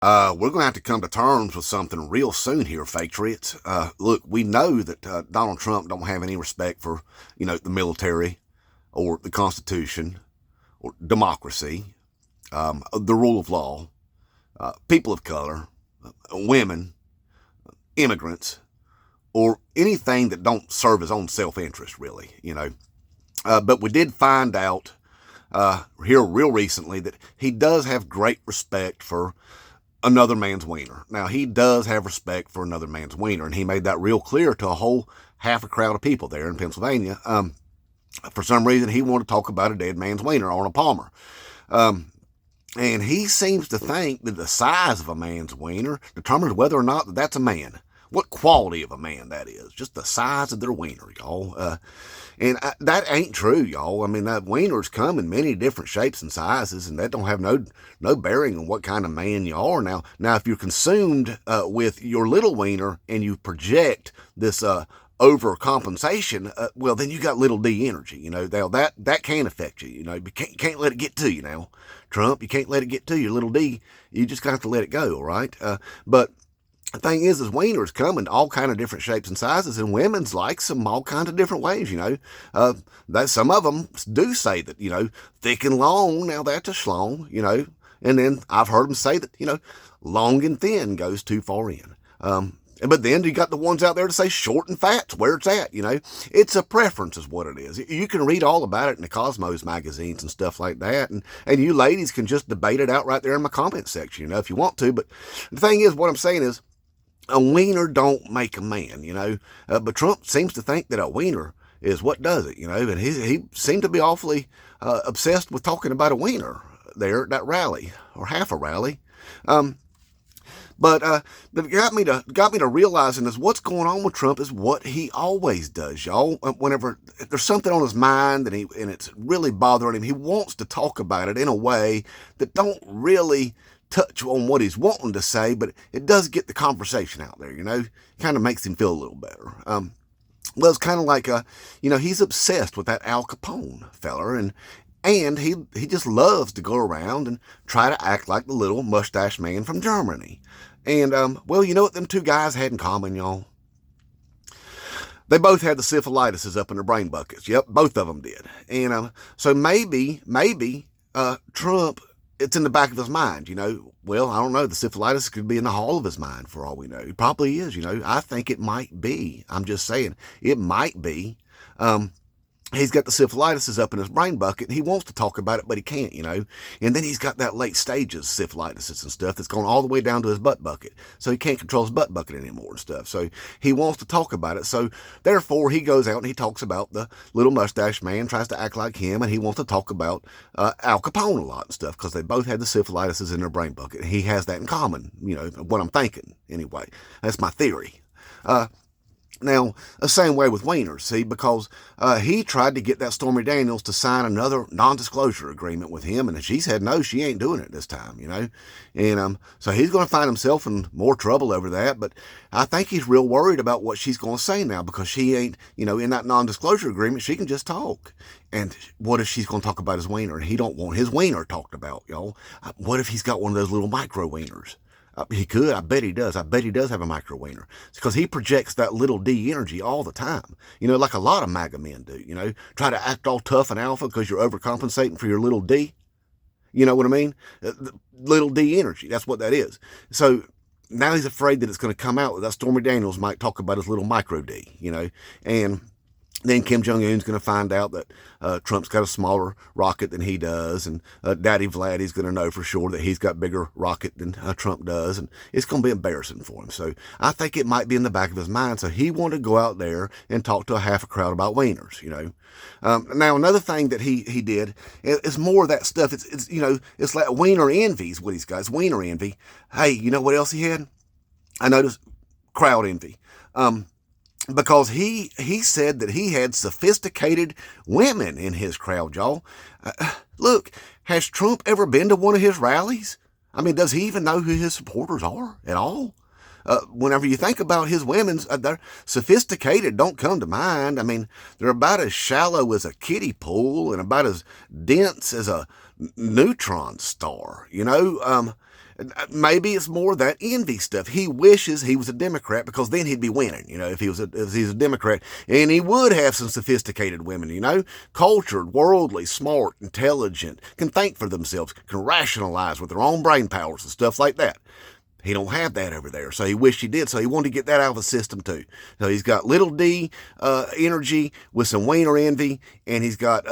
We're going to have to come to terms with something real soon here, Patriots. Look, we know that Donald Trump don't have any respect for, the military or the Constitution or democracy, the rule of law, people of color, women, immigrants, or anything that don't serve his own self-interest, really. But we did find out here real recently that he does have great respect for another man's wiener. Now, he does have respect for another man's wiener, and he made that real clear to a whole half a crowd of people there in Pennsylvania. For some reason, he wanted to talk about a dead man's wiener, Arnold Palmer. And he seems to think that the size of a man's wiener determines whether or not that's a man. What quality of a man that is. Just the size of their wiener, y'all. That ain't true, y'all. I mean, that wieners come in many different shapes and sizes, and that don't have no bearing on what kind of man you are. Now, if you're consumed with your little wiener and you project this overcompensation, well, then you got little d energy. That can affect you. You can't let it get to you now, Trump. You can't let it get to you, little d. You just got to let it go, all right? But the thing is wieners come in all kind of different shapes and sizes, and women's likes them all kinds of different ways. That some of them do say that thick and long. Now that's a schlong. And then I've heard them say that long and thin goes too far in. But then you got the ones out there to say short and fat's where it's at. It's a preference is what it is. You can read all about it in the Cosmos magazines and stuff like that. And you ladies can just debate it out right there in my comment section, if you want to. But the thing is, what I'm saying is, a wiener don't make a man, but Trump seems to think that a wiener is what does it, and he seemed to be awfully obsessed with talking about a wiener there at that rally, or half a rally. But it got me to realizing is what's going on with Trump is what he always does, y'all. Whenever there's something on his mind and it's really bothering him, he wants to talk about it in a way that don't really touch on what he's wanting to say, but it does get the conversation out there, kind of makes him feel a little better. Well, it's kind of like, he's obsessed with that Al Capone feller, and he just loves to go around and try to act like the little mustache man from Germany. And, well, you know what them two guys had in common, y'all? They both had the syphilitises up in their brain buckets. Yep, both of them did. And so maybe Trump, it's in the back of his mind, Well, I don't know. The syphilitis could be in the hall of his mind for all we know. It probably is, I think it might be. I'm just saying, it might be. He's got the syphilitis up in his brain bucket, and he wants to talk about it, but he can't, And then he's got that late stages syphilitis and stuff that's going all the way down to his butt bucket. So he can't control his butt bucket anymore and stuff. So he wants to talk about it. So therefore, he goes out and he talks about the little mustache man, tries to act like him, and he wants to talk about Al Capone a lot and stuff because they both had the syphilitis in their brain bucket. He has that in common, what I'm thinking anyway. That's my theory. Now, the same way with wieners, see, because he tried to get that Stormy Daniels to sign another non-disclosure agreement with him, and she said no, she ain't doing it this time, And so he's going to find himself in more trouble over that, but I think he's real worried about what she's going to say now because she ain't, in that non-disclosure agreement, she can just talk. And what if she's going to talk about his wiener, and he don't want his wiener talked about, y'all? What if he's got one of those little micro wieners? He could. I bet he does. I bet he does have a micro wiener. It's because he projects that little D energy all the time. Like a lot of MAGA men do. Try to act all tough and alpha because you're overcompensating for your little D. You know what I mean? Little D energy. That's what that is. So now he's afraid that it's going to come out that Stormy Daniels might talk about his little micro D. And then Kim Jong-un's going to find out that Trump's got a smaller rocket than he does, and Daddy Vladdy's going to know for sure that he's got bigger rocket than Trump does, and it's going to be embarrassing for him. So I think it might be in the back of his mind. So he wanted to go out there and talk to a half a crowd about wieners. Now another thing that he did is more of that stuff. It's like wiener envy is what he's got. It's wiener envy. Hey, you know what else he had? I noticed crowd envy. Because he said that he had sophisticated women in his crowd, y'all. Look, has Trump ever been to one of his rallies? I mean, does he even know who his supporters are at all? Whenever you think about his women's, they're sophisticated, don't come to mind. I mean, they're about as shallow as a kiddie pool and about as dense as a neutron star, Maybe it's more that envy stuff. He wishes he was a Democrat because then he'd be winning, if he's a Democrat. And he would have some sophisticated women, cultured, worldly, smart, intelligent, can think for themselves, can rationalize with their own brain powers and stuff like that. He don't have that over there, so he wished he did. So he wanted to get that out of the system too. So he's got little d energy with some wiener envy, and he's got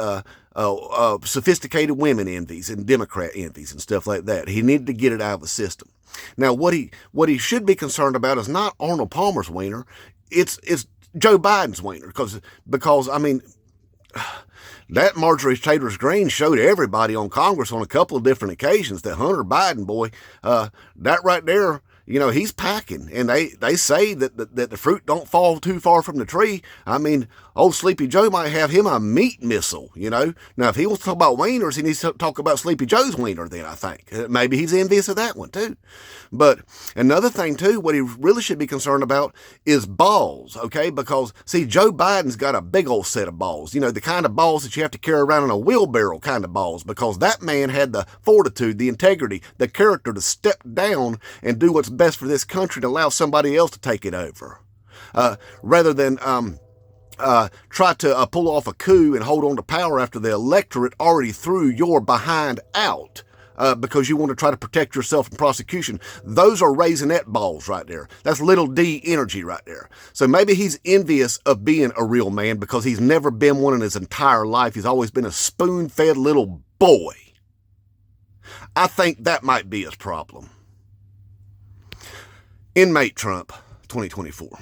sophisticated women envies and Democrat envies and stuff like that. He needed to get it out of the system. Now, what he should be concerned about is not Arnold Palmer's wiener. It's Joe Biden's wiener, because I mean, that Marjorie Taylor Greene showed everybody on Congress on a couple of different occasions that Hunter Biden, boy, that right there, he's packing. And they say that the fruit don't fall too far from the tree. I mean, old Sleepy Joe might have him a meat missile, Now, if he wants to talk about wieners, he needs to talk about Sleepy Joe's wiener then, I think. Maybe he's envious of that one, too. But another thing, too, what he really should be concerned about is balls, okay? Because, see, Joe Biden's got a big old set of balls. The kind of balls that you have to carry around in a wheelbarrow kind of balls, because that man had the fortitude, the integrity, the character to step down and do what's best for this country to allow somebody else to take it over. Rather than try to pull off a coup and hold on to power after the electorate already threw your behind out. Because you want to try to protect yourself from prosecution. Those are raisinette balls right there. That's little d energy right there. So maybe he's envious of being a real man because he's never been one in his entire life. He's always been a spoon-fed little boy. I think that might be his problem. Inmate Trump, 2024.